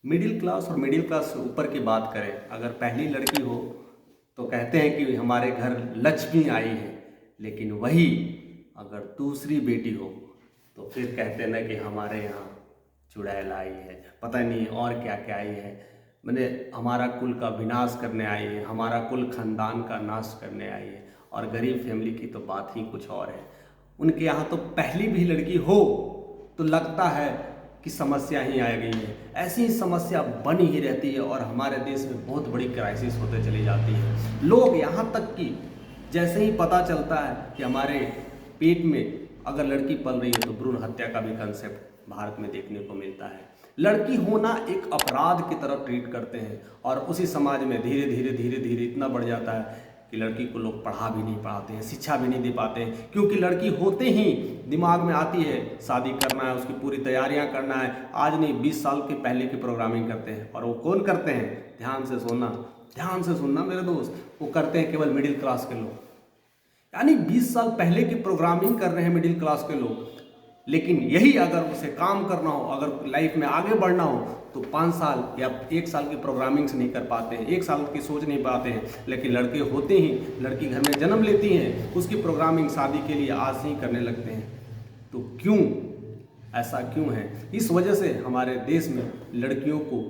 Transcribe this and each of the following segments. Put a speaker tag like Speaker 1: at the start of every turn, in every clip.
Speaker 1: Middle class और middle class से ऊपर की बात करें, अगर पहली लड़की हो तो कहते हैं कि हमारे घर लक्ष्मी आई है, लेकिन वही अगर दूसरी बेटी हो तो फिर कहते हैं ना कि हमारे यहाँ चुड़ैल आई है, पता नहीं और क्या क्या आई है। मैंने हमारा कुल का विनाश करने आई है, हमारा कुल खानदान का नाश करने आई है। और गरीब फैमिली की तो बात ही कुछ और है। उनके यहाँ तो पहली भी लड़की हो तो लगता है कि समस्या ही आ गई है। ऐसी ही समस्या बनी ही रहती है और हमारे देश में बहुत बड़ी क्राइसिस होते चली जाती है। लोग यहाँ तक कि जैसे ही पता चलता है कि हमारे पेट में अगर लड़की पल रही है तो भ्रूण हत्या का भी कंसेप्ट भारत में देखने को मिलता है। लड़की होना एक अपराध की तरह ट्रीट करते हैं और उसी समाज में धीरे धीरे इतना बढ़ जाता है कि लड़की को लोग पढ़ा भी नहीं पाते हैं, शिक्षा भी नहीं दे पाते हैं, क्योंकि लड़की होते ही दिमाग में आती है शादी करना है, उसकी पूरी तैयारियां करना है। आज नहीं 20 साल के पहले की प्रोग्रामिंग करते हैं। और वो कौन करते हैं? ध्यान से सुनना मेरे दोस्त, वो करते हैं केवल मिडिल क्लास के लोग। यानी 20 साल पहले की प्रोग्रामिंग कर रहे हैं मिडिल क्लास के लोग। लेकिन यही अगर उसे काम करना हो, अगर लाइफ में आगे बढ़ना हो तो 5 साल या 1 साल की प्रोग्रामिंग से नहीं कर पाते हैं, 1 साल की सोच नहीं पाते हैं। लेकिन लड़के होते ही, लड़की घर में जन्म लेती हैं, उसकी प्रोग्रामिंग शादी के लिए आज से ही करने लगते हैं। तो क्यों ऐसा क्यों है? इस वजह से हमारे देश में लड़कियों को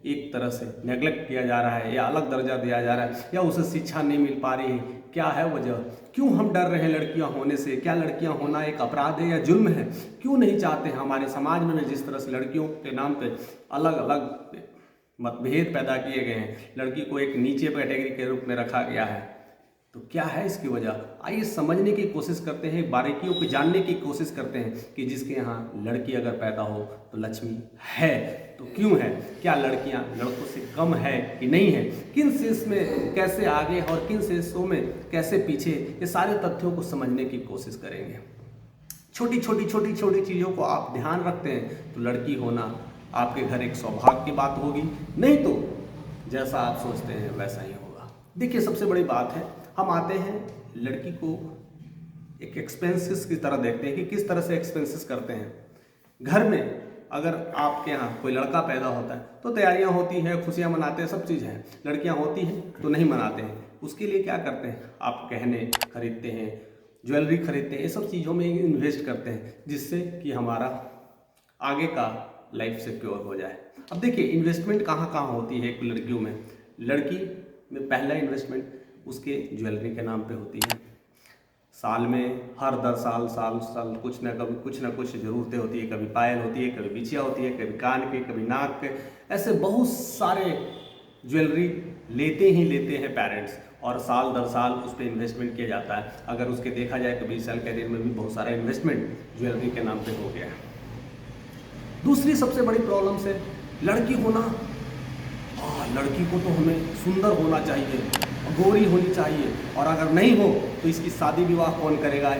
Speaker 1: एक तरह से नेग्लेक्ट किया जा रहा है या अलग दर्जा दिया जा रहा है या उसे शिक्षा नहीं मिल पा रही है। क्या है वजह? क्यों हम डर रहे हैं लड़कियां होने से? क्या लड़कियां होना एक अपराध है या जुल्म है? क्यों नहीं चाहते? हमारे समाज में जिस तरह से लड़कियों के नाम पे अलग अलग मतभेद पैदा किए गए हैं, लड़की को एक नीचे कैटेगरी के रूप में रखा गया है, तो क्या है इसकी वजह? आइए समझने की कोशिश करते हैं, बारीकियों को जानने की कोशिश करते हैं कि जिसके यहाँ लड़की अगर पैदा हो तो लक्ष्मी है तो क्यों है? क्या लड़कियां लड़कों से कम है कि नहीं है? किन शेष में कैसे आगे और किन शेषों में कैसे पीछे, ये सारे तथ्यों को समझने की कोशिश करेंगे। छोटी छोटी चीज़ों को आप ध्यान रखते हैं तो लड़की होना आपके घर एक सौभाग्य की बात होगी, नहीं तो जैसा आप सोचते हैं वैसा ही होगा। देखिए, सबसे बड़ी बात है, हम आते हैं लड़की को एक एक्सपेंसेस की तरह देखते हैं कि किस तरह से एक्सपेंसेस करते हैं। घर में अगर आपके यहाँ कोई लड़का पैदा होता है तो तैयारियां होती हैं, खुशियां मनाते हैं, सब चीज़ है। लड़कियां होती हैं तो नहीं मनाते हैं। उसके लिए क्या करते हैं? आप गहने खरीदते हैं, ज्वेलरी खरीदते हैं, ये सब चीज़ों में इन्वेस्ट करते हैं जिससे कि हमारा आगे का लाइफ सिक्योर हो जाए। अब देखिए, इन्वेस्टमेंट कहाँ कहाँ होती है एक लड़कियों में। लड़की में पहला इन्वेस्टमेंट उसके ज्वेलरी के नाम पे होती है। साल में हर 10 साल कुछ ना कुछ ज़रूरतें होती है। कभी पायल होती है, कभी बिछिया होती है, कभी कान के, कभी नाक के, ऐसे बहुत सारे ज्वेलरी लेते हैं पेरेंट्स, और साल दर साल उस पर इन्वेस्टमेंट किया जाता है। अगर उसके देखा जाए तो 20 साल कैरियर में भी बहुत सारा इन्वेस्टमेंट ज्वेलरी के नाम पे हो गया है। दूसरी सबसे बड़ी प्रॉब्लम से लड़की होना, लड़की को तो हमें सुंदर होना चाहिए, गोरी होनी चाहिए, और अगर नहीं हो तो इसकी शादी विवाह कौन करेगा,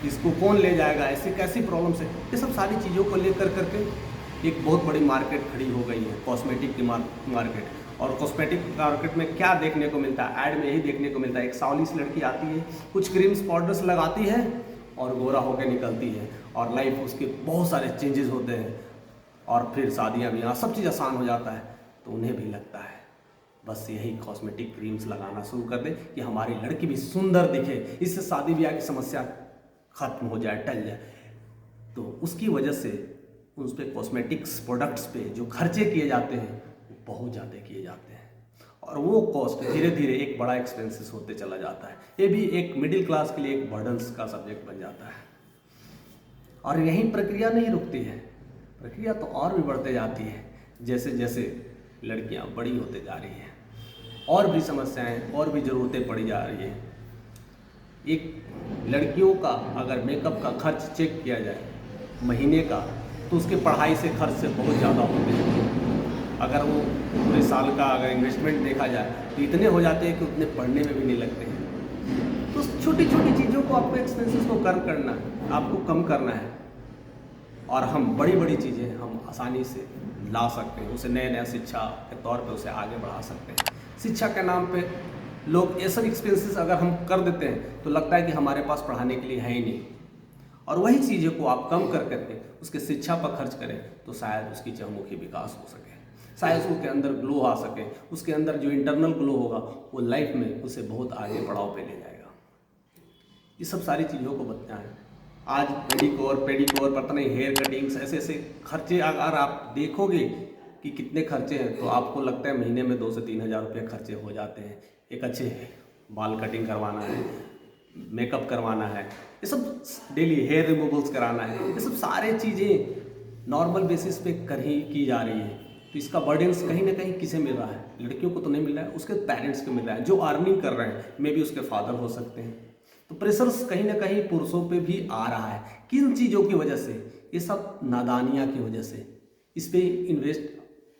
Speaker 1: इसको कौन ले जाएगा, ऐसी कैसी प्रॉब्लम से, ये सब सारी चीज़ों को लेकर करके एक बहुत बड़ी मार्केट खड़ी हो गई है, कॉस्मेटिक की मार्केट। और कॉस्मेटिक मार्केट में क्या देखने को मिलता है? ऐड में यही देखने को मिलता है, एक सावली सी लड़की आती है, कुछ क्रीम्स पाउडर्स लगाती है और गोरा होकर निकलती है, और लाइफ उसके बहुत सारे चेंजेस होते हैं, और फिर शादियाँ भी, सब चीज़ आसान हो जाता है। तो उन्हें भी लगता है बस यही कॉस्मेटिक क्रीम्स लगाना शुरू कर दे कि हमारी लड़की भी सुंदर दिखे, इससे शादी ब्याह की समस्या खत्म हो जाए, टल जाए। तो उसकी वजह से उस पर कॉस्मेटिक्स प्रोडक्ट्स पे जो खर्चे किए जाते हैं वो बहुत ज़्यादा किए जाते हैं, और वो कॉस्ट धीरे धीरे एक बड़ा एक्सपेंसेस होते चला जाता है। ये भी एक मिडिल क्लास के लिए एक बर्डन्स का सब्जेक्ट बन जाता है। और यही प्रक्रिया नहीं रुकती है, प्रक्रिया तो और भी बढ़ते जाती है। जैसे जैसे लड़कियां बड़ी होते जा रही हैं, और भी समस्याएं और भी ज़रूरतें पड़ी जा रही है। एक लड़कियों का अगर मेकअप का खर्च चेक किया जाए महीने का, तो उसके पढ़ाई से खर्च से बहुत ज़्यादा होते हैं। अगर वो पूरे साल का अगर इन्वेस्टमेंट देखा जाए तो इतने हो जाते हैं कि उतने पढ़ने में भी नहीं लगते हैं। तो छोटी छोटी चीज़ों को आपको एक्सपेंसेस को कम करना है, आपको कम करना है, और हम बड़ी बड़ी चीज़ें हम आसानी से ला सकते हैं। उसे नया शिक्षा के तौर पे उसे आगे बढ़ा सकते हैं। शिक्षा के नाम पे लोग ये सब एक्सपेंसेस अगर हम कर देते हैं तो लगता है कि हमारे पास पढ़ाने के लिए है ही नहीं, और वही चीज़ों को आप कम कर करके उसके शिक्षा पर खर्च करें तो शायद उसकी चहुमुखी विकास हो सके। शायद उसके अंदर ग्लो आ सके, उसके अंदर जो इंटरनल ग्लो होगा वो लाइफ में उसे बहुत आगे पड़ाव पे ले जाएगा। ये सब सारी चीज़ों को बचना है। आज मेडिकोर, पेडिकोर, पता नहीं हेयर कटिंग्स, ऐसे ऐसे खर्चे अगर आप देखोगे कि कितने खर्चे हैं, तो आपको लगता है महीने में 2 से 3 हज़ार रुपये खर्चे हो जाते हैं। एक अच्छे बाल कटिंग करवाना है, मेकअप करवाना है, ये सब डेली हेयर रिमूवल्स कराना है, ये सब सारे चीज़ें नॉर्मल बेसिस पे की जा रही है। तो इसका बर्डन्स कहीं ना कहीं किसे मिल रहा है? लड़कियों को तो नहीं मिल रहा है, उसके पेरेंट्स को मिल रहा है जो अर्निंग कर रहे हैं, मे बी उसके फादर हो सकते हैं। तो प्रेशर्स कहीं ना कहीं पुरुषों पे भी आ रहा है। किन चीज़ों की वजह से? ये सब नादानियाँ की वजह से। इस पे इन्वेस्ट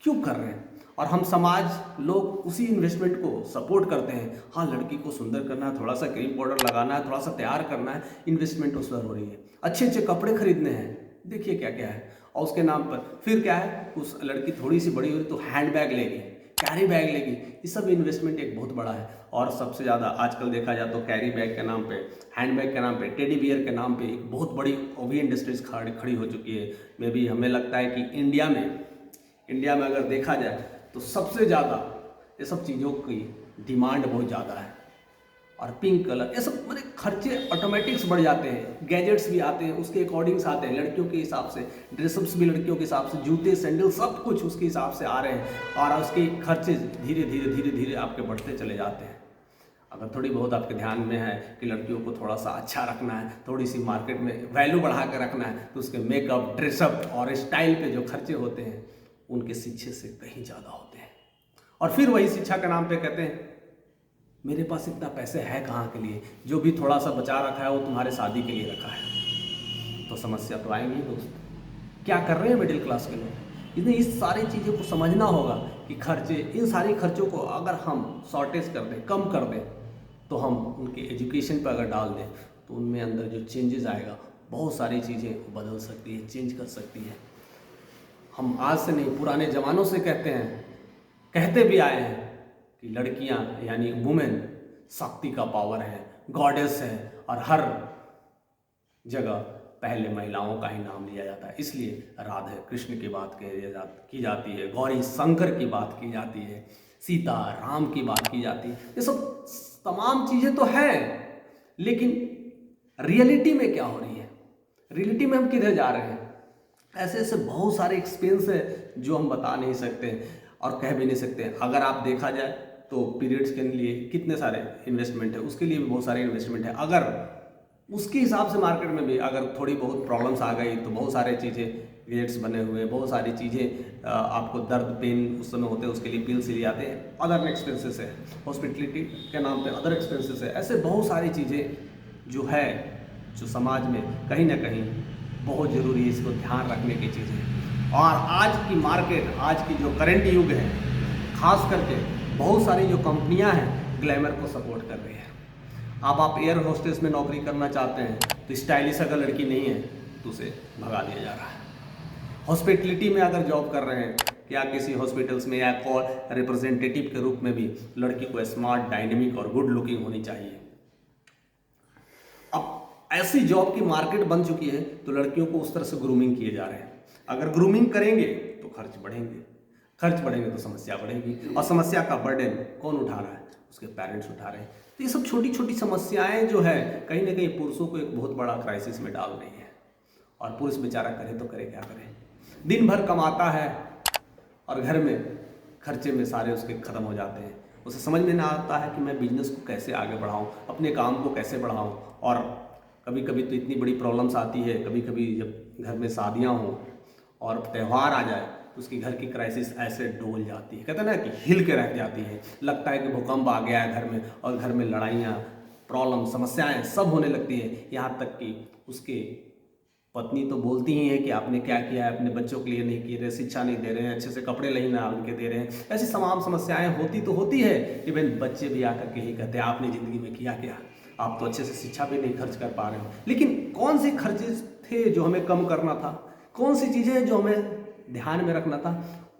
Speaker 1: क्यों कर रहे हैं? और हम समाज लोग उसी इन्वेस्टमेंट को सपोर्ट करते हैं। हाँ, लड़की को सुंदर करना है, थोड़ा सा क्रीम पाउडर लगाना है, थोड़ा सा तैयार करना है, इन्वेस्टमेंट उस पर हो रही है। अच्छे अच्छे कपड़े खरीदने हैं, देखिए क्या क्या है। और उसके नाम पर फिर क्या है, उस लड़की थोड़ी सी बड़ी हुई तो हैंड बैग लेगी, कैरी बैग लेगी। ये सब इन्वेस्टमेंट एक बहुत बड़ा है। और सबसे ज़्यादा आजकल देखा जाए तो कैरी बैग के नाम पे, हैंड बैग के नाम पे, टेडी बियर के नाम पे एक बहुत बड़ी ओवी इंडस्ट्रीज खड़ी हो चुकी है। मे बी हमें लगता है कि इंडिया में अगर देखा जाए तो सबसे ज़्यादा ये सब चीज़ों की डिमांड बहुत ज़्यादा है। और पिंक कलर, ये सब मतलब खर्चे ऑटोमेटिक्स बढ़ जाते हैं। गैजेट्स भी आते हैं, उसके अकॉर्डिंग्स आते हैं, लड़कियों के हिसाब से ड्रेसअप्स भी लड़कियों के हिसाब से, जूते सैंडल सब कुछ उसके हिसाब से आ रहे हैं। और उसके खर्चे धीरे धीरे आपके बढ़ते चले जाते हैं। अगर थोड़ी बहुत आपके ध्यान में है कि लड़कियों को थोड़ा सा अच्छा रखना है, थोड़ी सी मार्केट में वैल्यू बढ़ा कर रखना है, तो उसके मेकअप, ड्रेसअप और स्टाइल पे जो खर्चे होते हैं उनके शिक्षे से कहीं ज़्यादा होते हैं। और फिर वही शिक्षा के नाम पे कहते हैं मेरे पास इतना पैसे है कहाँ के लिए, जो भी थोड़ा सा बचा रखा है वो तुम्हारे शादी के लिए रखा है। तो समस्या तो आएंगी दोस्त। क्या कर रहे हैं मिडिल क्लास के लोग? इन्हें इस सारी चीज़ों को समझना होगा कि खर्चे, इन सारी खर्चों को अगर हम शॉर्टेज कर दें, कम कर दें, तो हम उनके एजुकेशन पर अगर डाल दें तो उनमें अंदर जो चेंजेस आएगा, बहुत सारी चीज़ें बदल सकती है, चेंज कर सकती है। हम आज से नहीं, पुराने ज़मानों से कहते भी आए हैं कि लड़कियां यानी वुमेन शक्ति का पावर है, गॉडेस है, और हर जगह पहले महिलाओं का ही नाम लिया जाता है। इसलिए राधे कृष्ण की बात की जाती है, गौरी शंकर की बात की जाती है, सीता राम की बात की जाती है। ये सब तमाम चीज़ें तो हैं, लेकिन रियलिटी में क्या हो रही है? रियलिटी में हम किधर जा रहे हैं? ऐसे ऐसे बहुत सारे एक्सपेंस है जो हम बता नहीं सकते और कह भी नहीं सकते। अगर आप देखा जाए तो पीरियड्स के लिए कितने सारे इन्वेस्टमेंट है, उसके लिए भी बहुत सारे इन्वेस्टमेंट है। अगर उसके हिसाब से मार्केट में भी अगर थोड़ी बहुत प्रॉब्लम्स आ गई तो बहुत सारी चीज़ें, गेट्स बने हुए, बहुत सारी चीज़ें, आपको दर्द पेन उस समय होते हैं, उसके लिए पिल्स लिए जाते हैं, अदर एक्सपेंसेस है, हॉस्पिटलिटी के नाम पे अदर एक्सपेंसेस है। ऐसे बहुत सारी चीज़ें जो है, जो समाज में कहीं ना कहीं बहुत ज़रूरी है, इसको ध्यान रखने की चीज़ें। और आज की मार्केट, आज की जो करंट युग है, खास करके बहुत सारी जो कंपनियां हैं ग्लैमर को सपोर्ट कर रही है। अब आप एयर होस्टेस में नौकरी करना चाहते हैं तो स्टाइलिश अगर लड़की नहीं है तो उसे भगा दिया जा रहा है। हॉस्पिटलिटी में अगर जॉब कर रहे हैं, क्या किसी हॉस्पिटल्स में या कॉल रिप्रेजेंटेटिव के रूप में भी लड़की को स्मार्ट, डायनेमिक और गुड लुकिंग होनी चाहिए। अब ऐसी जॉब की मार्केट बन चुकी है तो लड़कियों को उस तरह से ग्रूमिंग किए जा रहे हैं। अगर ग्रूमिंग करेंगे तो खर्च बढ़ेंगे तो समस्या बढ़ेगी, और समस्या का बर्डन कौन उठा रहा है? उसके पेरेंट्स उठा रहे हैं। तो ये सब छोटी छोटी समस्याएं जो है कहीं ना कहीं पुरुषों को एक बहुत बड़ा क्राइसिस में डाल रही है। और पुरुष बेचारा करे तो करे क्या करे? दिन भर कमाता है और घर में खर्चे में सारे उसके ख़त्म हो जाते हैं। उसे समझ में ना आता है कि मैं बिजनेस को कैसे आगे बढ़ाऊं, अपने काम को कैसे बढ़ाऊं। और कभी कभी तो इतनी बड़ी प्रॉब्लम्स आती है, कभी कभी जब घर में शादियां हों और त्यौहार आ जाए तो उसकी घर की क्राइसिस ऐसे डोल जाती है, कहते हैं ना कि हिल के रह जाती है। लगता है कि भूकंप आ गया है घर में, और घर में लड़ाइयाँ, प्रॉब्लम, समस्याएं सब होने लगती है। यहाँ तक कि उसके पत्नी तो बोलती ही है कि आपने क्या किया है, अपने बच्चों के लिए नहीं किए रहे, शिक्षा नहीं दे रहे हैं, अच्छे से कपड़े नहीं ना उनके दे रहे हैं। ऐसी तमाम समस्याएं होती है। इवन बच्चे भी आकर के ही कहते हैं आपने ज़िंदगी में किया क्या, आप तो अच्छे से शिक्षा भी नहीं खर्च कर पा रहे हो। लेकिन कौन से खर्चे थे जो हमें कम करना था? कौन सी चीज़ें जो हमें ध्यान में रखना था?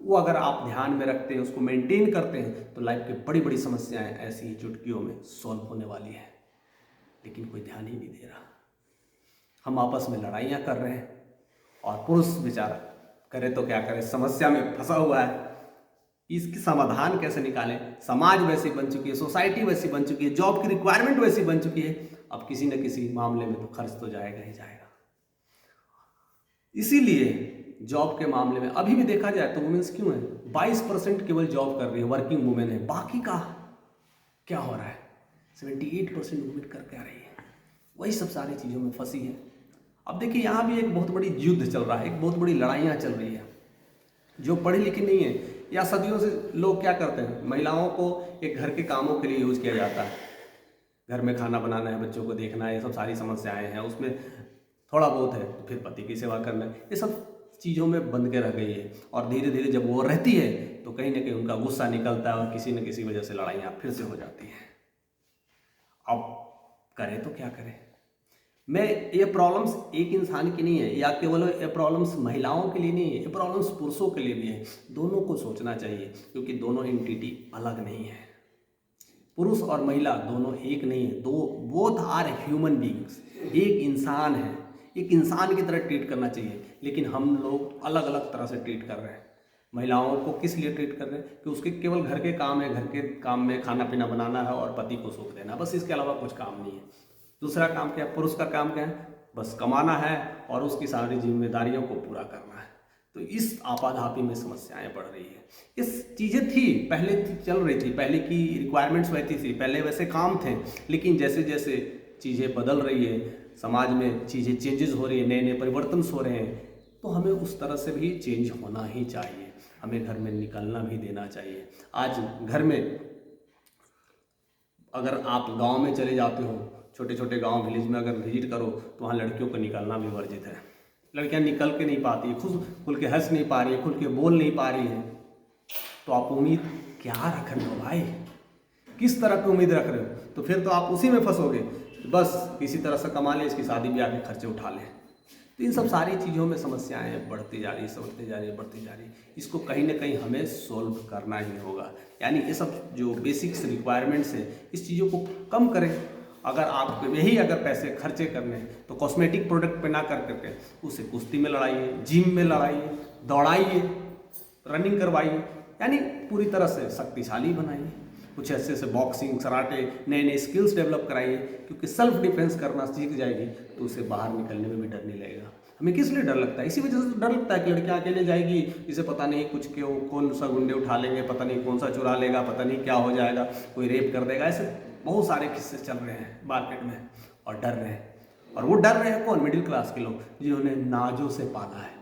Speaker 1: वो अगर आप ध्यान में रखते हैं, उसको मेंटेन करते हैं, तो लाइफ की बड़ी बड़ी समस्याएं ऐसी ही चुटकियों में सॉल्व होने वाली है। लेकिन कोई ध्यान ही नहीं दे रहा। हम आपस में लड़ाइयाँ कर रहे हैं और पुरुष बेचारा करे तो क्या करे, समस्या में फंसा हुआ है। इसकी समाधान कैसे निकालें। समाज वैसी बन चुकी है, सोसाइटी वैसी बन चुकी है, जॉब की रिक्वायरमेंट वैसी बन चुकी है, अब किसी न किसी मामले में तो खर्च तो जाएगा ही जाएगा। इसीलिए जॉब के मामले में अभी भी देखा जाए तो वुमेन्स क्यों है, 22% केवल जॉब कर रही है, वर्किंग वुमेन है। बाकी का क्या हो रहा है, 78% वुमेन कर क्या रही है, वही सब सारी चीज़ों में फंसी है। अब देखिए यहाँ भी एक बहुत बड़ी युद्ध चल रहा है, एक बहुत बड़ी लड़ाइयाँ चल रही है। जो पढ़े लिखे नहीं है या सदियों से लोग क्या करते हैं, महिलाओं को एक घर के कामों के लिए यूज किया जाता है। घर में खाना बनाना है, बच्चों को देखना है, ये सब सारी समस्याएं हैं, उसमें थोड़ा बहुत है तो फिर पति की सेवा करना है, ये सब चीज़ों में बंद के रह गई है। और धीरे धीरे जब वो रहती है तो कहीं ना कहीं उनका गुस्सा निकलता है और किसी न किसी वजह से लड़ाइयाँ फिर से हो जाती हैं। अब करें तो क्या करें। मैं ये प्रॉब्लम्स एक इंसान की नहीं है या केवल ये प्रॉब्लम्स महिलाओं के लिए नहीं है, ये प्रॉब्लम्स पुरुषों के लिए भी है। दोनों को सोचना चाहिए क्योंकि दोनों एंटिटी अलग नहीं है। पुरुष और महिला दोनों एक नहीं है, दो बोथ आर ह्यूमन बीइंग्स, एक इंसान है, एक इंसान की तरह ट्रीट करना चाहिए। लेकिन हम लोग अलग अलग तरह से ट्रीट कर रहे हैं। महिलाओं को किस लिए ट्रीट कर रहे हैं कि उसके केवल घर के काम है, घर के काम में खाना पीना बनाना है और पति को सुख देना, बस इसके अलावा कुछ काम नहीं है। दूसरा काम क्या है, पुरुष का काम क्या है, बस कमाना है और उसकी सारी जिम्मेदारियों को पूरा करना है। तो इस आपाधापी में समस्याएं बढ़ रही है। इस चीज़ें थी पहले चल रही थी, पहले की रिक्वायरमेंट्स वैसी थी, पहले वैसे काम थे। लेकिन जैसे जैसे चीज़ें बदल रही है, समाज में चीज़ें चेंजेस हो रही है, नए नए परिवर्तन हो रहे हैं, तो हमें उस तरह से भी चेंज होना ही चाहिए। हमें घर में निकलना भी देना चाहिए। आज घर में अगर आप गांव में चले जाते हो, छोटे छोटे गांव विलेज में अगर विजिट करो तो वहाँ लड़कियों को निकलना भी वर्जित है। लड़कियां निकल के नहीं पाती, खुल के हंस नहीं पा रही है, खुल के बोल नहीं पा रही है। तो आप उम्मीद क्या रख रहे हो भाई, किस तरह की उम्मीद रख रहे हो? तो फिर तो आप उसी में फंसोगे, बस किसी तरह से कमा ले, इसकी शादी ब्याह के खर्चे उठा लें। तो इन सब सारी चीज़ों में समस्याएं बढ़ती जा रही है, बढ़ती जा रही है, बढ़ती जा रही है। इसको कहीं ना कहीं हमें सोल्व करना ही होगा। यानी ये सब जो बेसिक्स रिक्वायरमेंट्स है, इस चीज़ों को कम करें। अगर आप यही अगर पैसे खर्चे करने तो कॉस्मेटिक प्रोडक्ट पे ना कर करके उसे कुश्ती में लड़ाइए, जिम में लड़ाइए, दौड़ाइए, रनिंग करवाइए, यानी पूरी तरह से शक्तिशाली बनाइए। कुछ ऐसे ऐसे बॉक्सिंग, कराटे, नए नए स्किल्स डेवलप कराइए, क्योंकि सेल्फ डिफेंस करना सीख जाएगी तो उसे बाहर निकलने में भी डर नहीं लगेगा। हमें किस लिए डर लगता है? इसी वजह से डर लगता है कि लड़कियां अकेले जाएगी, इसे पता नहीं कुछ क्यों कौन सा गुंडे उठा लेंगे, पता नहीं कौन सा चुरा लेगा, पता नहीं क्या हो जाएगा, कोई रेप कर देगा। ऐसे बहुत सारे किस्से चल रहे हैं मार्केट में और डर रहे हैं। और वो डर रहे हैं कौन? मिडिल क्लास के लोग, जिन्होंने नाजों से पाला है,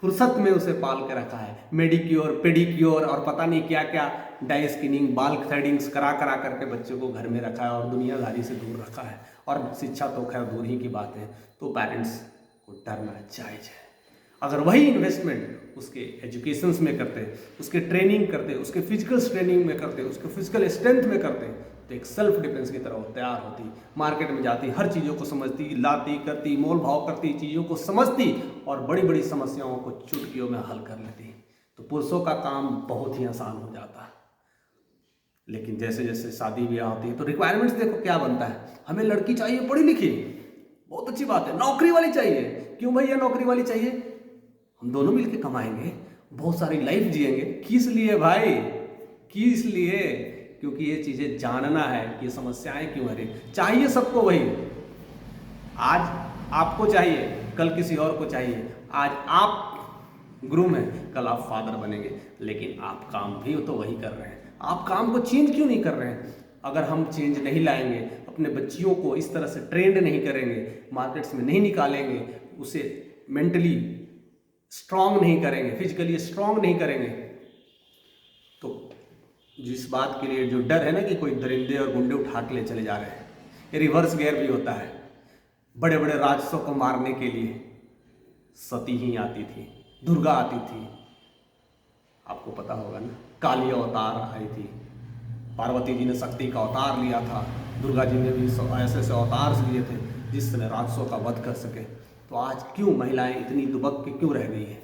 Speaker 1: फुर्सत में उसे पाल के रखा है, मेडिक्योर, पेडिक्योर और पता नहीं क्या क्या डाई स्किनिंग, बाल थ्रेडिंग्स करा करा करके बच्चों को घर में रखा है और दुनियादारी से दूर रखा है। और शिक्षा तो खैर दूर ही की बात है। तो पेरेंट्स को डरना जायज़ है। अगर वही इन्वेस्टमेंट उसके एजुकेशंस में करते, उसके ट्रेनिंग करते, उसके फिजिकल ट्रेनिंग में करते, उसके फिजिकल स्ट्रेंथ में करते, तो एक सेल्फ डिफेंस की तरह तैयार होती, मार्केट में जाती, हर चीज़ों को समझती, लाती करती, मोल भाव करती, चीज़ों को समझती और बड़ी बड़ी समस्याओं को चुटकियों में हल कर लेती। तो पुरुषों का काम बहुत ही आसान हो जाता। लेकिन जैसे जैसे शादी ब्याह होती है तो रिक्वायरमेंट्स देखो क्या बनता है। हमें लड़की चाहिए पढ़ी लिखी, बहुत अच्छी बात है, नौकरी वाली चाहिए। क्यों भैया नौकरी वाली चाहिए? हम दोनों मिलके कमाएंगे, बहुत सारी लाइफ जिएंगे। किस लिए भाई? किस लिए? क्योंकि ये चीज़ें जानना है कि समस्याएं क्यों है। चाहिए सबको वही। आज आपको चाहिए, कल किसी और को चाहिए। आज आप ग्रूम हैं, कल आप फादर बनेंगे, लेकिन आप काम भी तो वही कर रहे हैं। आप काम को चेंज क्यों नहीं कर रहे हैं? अगर हम चेंज नहीं लाएंगे, अपने बच्चियों को इस तरह से ट्रेंड नहीं करेंगे, मार्केट्स में नहीं निकालेंगे, उसे मेंटली स्ट्रांग नहीं करेंगे, फिजिकली स्ट्रांग नहीं करेंगे, तो जिस बात के लिए जो डर है ना कि कोई दरिंदे और गुंडे उठा के ले चले जा रहे हैं, ये रिवर्स गेयर भी होता है। बड़े बड़े राक्षसों को मारने के लिए सती ही आती थी, दुर्गा आती थी, आपको पता होगा ना, काली अवतार आई थी, पार्वती जी ने शक्ति का अवतार लिया था, दुर्गा जी ने भी ऐसे ऐसे अवतार लिए थे जिससे राक्षसों का वध कर सके। तो आज क्यों महिलाएं इतनी दुबक के क्यों रह गई है?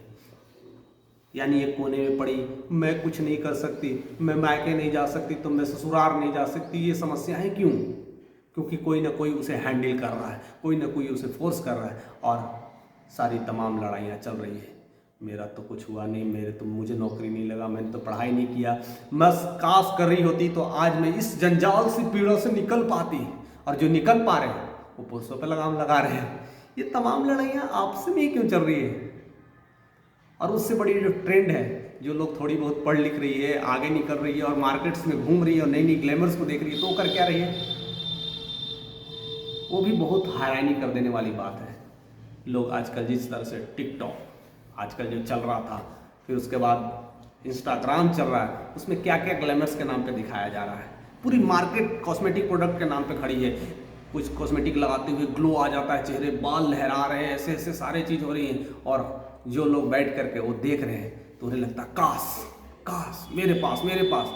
Speaker 1: यानी एक कोने में पड़ी, मैं कुछ नहीं कर सकती, मैं मायके नहीं जा सकती, तो मैं ससुराल नहीं जा सकती। ये समस्याएं क्यों? क्योंकि कोई ना कोई उसे हैंडल कर रहा है, कोई ना कोई उसे फोर्स कर रहा है और सारी तमाम लड़ाइयाँ चल रही है। मेरा तो कुछ हुआ नहीं, मुझे नौकरी नहीं लगा, मैंने तो पढ़ाई नहीं किया, मैं काश कर रही होती तो आज मैं इस जंजाल से पीड़ा से निकल पाती। और जो निकल पा रहे हैं वो पुरुषों पर लगाम लगा रहे हैं। ये तमाम लड़ाइयाँ आपसे में ही क्यों चल रही है? और उससे बड़ी जो ट्रेंड है, जो लोग थोड़ी बहुत पढ़ लिख रही है, आगे निकल रही है और मार्केट्स में घूम रही है और नई नई ग्लैमर्स को देख रही है, तो कर क्या रही है? वो भी बहुत हैरानी कर देने वाली बात है। लोग आजकल जिस तरह से टिकटॉक आजकल जो चल रहा था, फिर उसके बाद इंस्टाग्राम चल रहा है, उसमें क्या क्या ग्लैमर्स के नाम पे दिखाया जा रहा है। पूरी मार्केट कॉस्मेटिक प्रोडक्ट के नाम पे खड़ी है। कुछ कॉस्मेटिक लगाते हुए ग्लो आ जाता है चेहरे, बाल लहरा रहे हैं, ऐसे ऐसे सारे चीज़ हो रही हैं। और जो लोग बैठ करके वो देख रहे हैं तो उन्हें लगता है काश काश मेरे पास।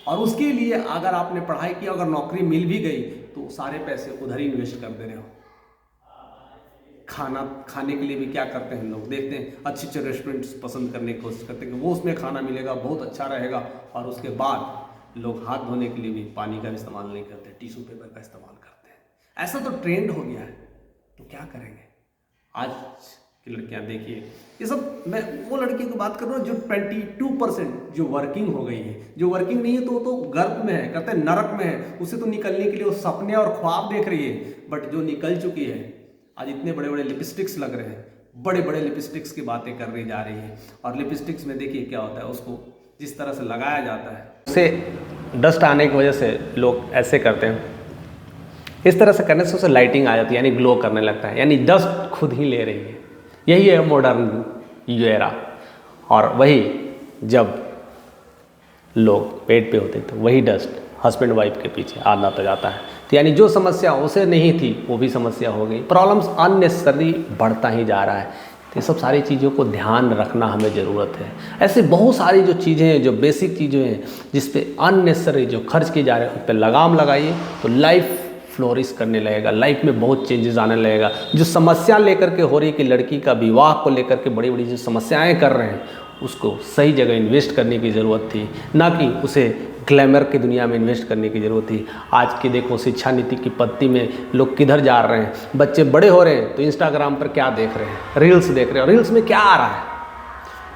Speaker 1: और उसके लिए अगर आपने पढ़ाई की, अगर नौकरी मिल भी गई तो सारे पैसे उधर ही इन्वेस्ट कर दे रहे हो। खाना खाने के लिए भी क्या करते हैं लोग, देखते हैं अच्छे अच्छे रेस्टोरेंट्स पसंद करने की कोशिश करते हैं कि वो उसमें खाना मिलेगा, बहुत अच्छा रहेगा। और उसके बाद लोग हाथ धोने के लिए भी पानी का इस्तेमाल नहीं करते, टिश्यू पेपर का इस्तेमाल करते हैं। ऐसा तो ट्रेंड हो गया है, तो क्या करेंगे? आज की लड़कियां देखिए, ये सब मैं वो लड़कियों की बात कर रहा हूँ जो 22% जो वर्किंग हो गई है। जो वर्किंग नहीं है तो गर्भ में है, कहते हैं नरक में है। उसे तो निकलने के लिए वो सपने और ख्वाब देख रही है। बट जो निकल चुकी है, आज इतने बड़े बड़े लिपस्टिक्स लग रहे हैं, बड़े बड़े लिपस्टिक्स की बातें कर रही जा रही है। और लिपस्टिक्स में देखिए क्या होता है, उसको जिस तरह से लगाया जाता है, उसे डस्ट आने की वजह से लोग ऐसे करते हैं। इस तरह से करने से उसे लाइटिंग आ जाती है, यानी ग्लो करने लगता है, यानी डस्ट खुद ही ले रही है। यही है मॉडर्न एरा। और वही जब लोग पेट पे होते तो वही डस्ट हस्बैंड वाइफ के पीछे आना तो जाता है। तो यानी जो समस्या उसे नहीं थी वो भी समस्या हो गई। प्रॉब्लम्स अननेसेसरी बढ़ता ही जा रहा है। तो ये सब सारी चीज़ों को ध्यान रखना हमें ज़रूरत है। ऐसे बहुत सारी जो चीज़ें हैं, जो बेसिक चीज़ें हैं, जिस पे अननेसेसरी जो खर्च की जा रहे हैं उन पर लगाम लगाइए तो लाइफ फ्लोरिश करने लगेगा, लाइफ में बहुत चेंजेस आने लगेगा। जो समस्या लेकर के हो रही है कि लड़की का विवाह को लेकर के बड़ी बड़ी जो समस्याएं कर रहे हैं, उसको सही जगह इन्वेस्ट करने की ज़रूरत थी, ना कि उसे ग्लैमर की दुनिया में इन्वेस्ट करने की ज़रूरत थी। आज की देखो शिक्षा नीति की पत्ती में लोग किधर जा रहे हैं। बच्चे बड़े हो रहे हैं तो इंस्टाग्राम पर क्या देख रहे हैं, रील्स देख रहे हैं। और रील्स में क्या आ रहा है,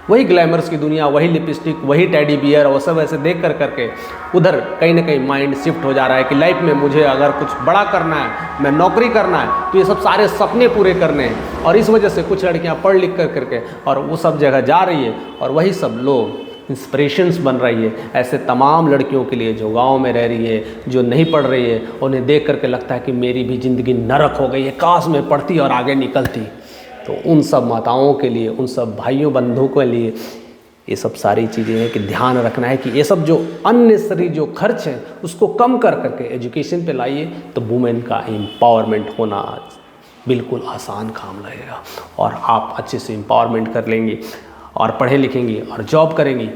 Speaker 1: वही ग्लैमर्स की दुनिया, वही लिपस्टिक, वही टेडी बियर, और सब ऐसे देख कर करके उधर कहीं ना कहीं माइंड शिफ्ट हो जा रहा है कि लाइफ में मुझे अगर कुछ बड़ा करना है, मैं नौकरी करना है, तो ये सब सारे सपने पूरे करने हैं। और इस वजह से कुछ लड़कियां पढ़ लिख कर करके और वो सब जगह जा रही है, और वही सब लोग इंस्पिरेशंस बन रही है ऐसे तमाम लड़कियों के लिए जो गांव में रह रही है, जो नहीं पढ़ रही है। उन्हें देख करके लगता है कि मेरी भी ज़िंदगी नरक हो गई है, काश मैं पढ़ती और आगे निकलती। तो उन सब माताओं के लिए, उन सब भाइयों बंधुओं के लिए ये सब सारी चीज़ें हैं कि ध्यान रखना है कि ये सब जो अननेसेसरी जो खर्च है उसको कम कर करके एजुकेशन पे लाइए, तो वुमेन का एम्पावरमेंट होना बिल्कुल आसान काम रहेगा। और आप अच्छे से एम्पावरमेंट कर लेंगी और पढ़े लिखेंगी और जॉब करेंगी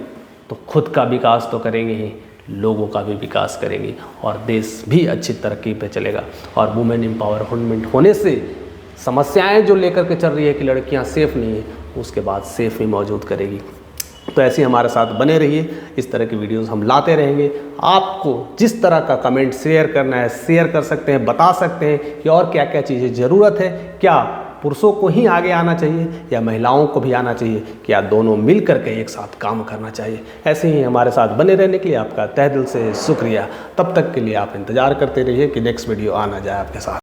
Speaker 1: तो खुद का विकास तो करेंगे ही, लोगों का भी विकास करेंगी और देश भी अच्छी तरक्की पे चलेगा। और वुमेन एम्पावरमेंट होने से समस्याएं जो लेकर के चल रही है कि लड़कियां सेफ़ नहीं है, उसके बाद सेफ़ ही मौजूद करेगी। तो ऐसे हमारे साथ बने रहिए, इस तरह की वीडियोस हम लाते रहेंगे। आपको जिस तरह का कमेंट शेयर करना है शेयर कर सकते हैं, बता सकते हैं कि और क्या क्या चीज़ें ज़रूरत है, क्या पुरुषों को ही आगे आना चाहिए या महिलाओं को भी आना चाहिए, क्या दोनों मिल करके एक साथ काम करना चाहिए। ऐसे ही हमारे साथ बने रहने के लिए आपका तहे दिल से शुक्रिया। तब तक के लिए आप इंतज़ार करते रहिए कि नेक्स्ट वीडियो आना जाए आपके साथ।